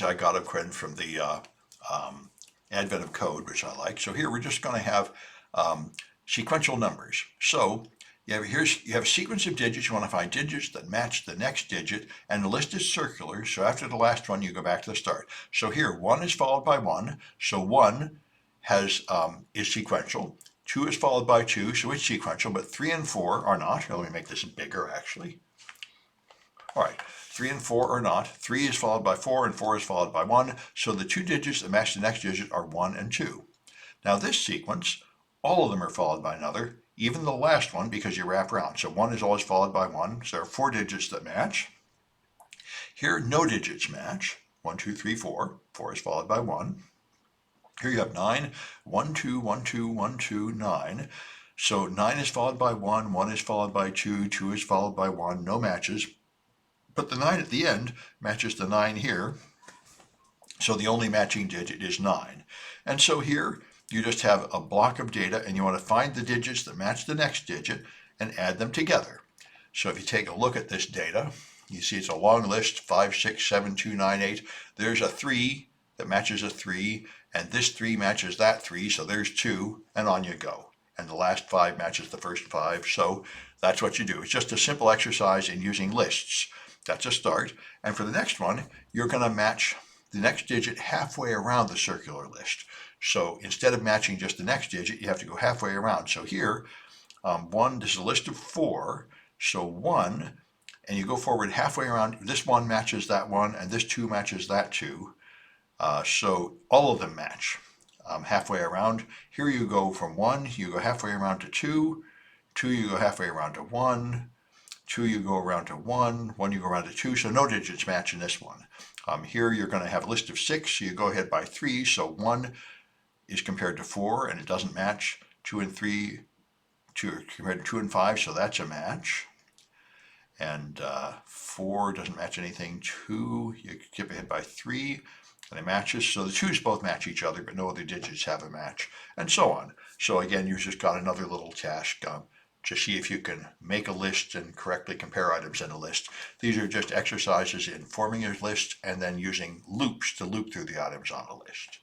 I got a credit from the Advent of Code, which I like. So here we're just going to have sequential numbers. So you have a sequence of digits. You want to find digits that match the next digit, and the list is circular. So after the last one, you go back to the start. So here, 1 is followed by 1. So 1 is sequential. 2 is followed by 2, so it's sequential, but 3 and 4 are not. Let me make this bigger, actually. All right, 3 and 4 are not. 3 is followed by 4, and 4 is followed by 1. So the two digits that match the next digit are 1 and 2. Now this sequence, all of them are followed by another, even the last one, because you wrap around. So 1 is always followed by 1. So there are 4 digits that match. Here, no digits match. 1, 2, 3, 4. 4 is followed by 1. Here you have 9. 1, 2, 1, 2, 1, 2, 9. So 9 is followed by 1. 1 is followed by 2. 2 is followed by 1. No matches. But the 9 at the end matches the 9 here. So the only matching digit is 9. And so here you just have a block of data, and you want to find the digits that match the next digit and add them together. So if you take a look at this data, you see it's a long list, 5, 6, 7, 2, 9, 8. There's a 3 that matches a 3, and this 3 matches that 3, so there's 2, and on you go. And the last 5 matches the first 5, so that's what you do. It's just a simple exercise in using lists. That's a start. And for the next one, you're going to match the next digit halfway around the circular list. So instead of matching just the next digit, you have to go halfway around. So here, 1, this is a list of 4. So 1, and you go forward halfway around. This 1 matches that 1, and this 2 matches that 2. So all of them match halfway around. Here you go from 1, you go halfway around to 2. 2, you go halfway around to 1. 2, you go around to 1. 1, you go around to 2. So no digits match in this one. Here you're going to have a list of 6. So you go ahead by 3. So 1 is compared to 4, and it doesn't match. 2 and 3, 2 are compared to 2 and 5, so that's a match. And 4 doesn't match anything. 2, you skip ahead by 3, and it matches. So the 2's both match each other, but no other digits have a match, and so on. So again, you've just got another little task to see if you can make a list and correctly compare items in a list. These are just exercises in forming a list and then using loops to loop through the items on a list.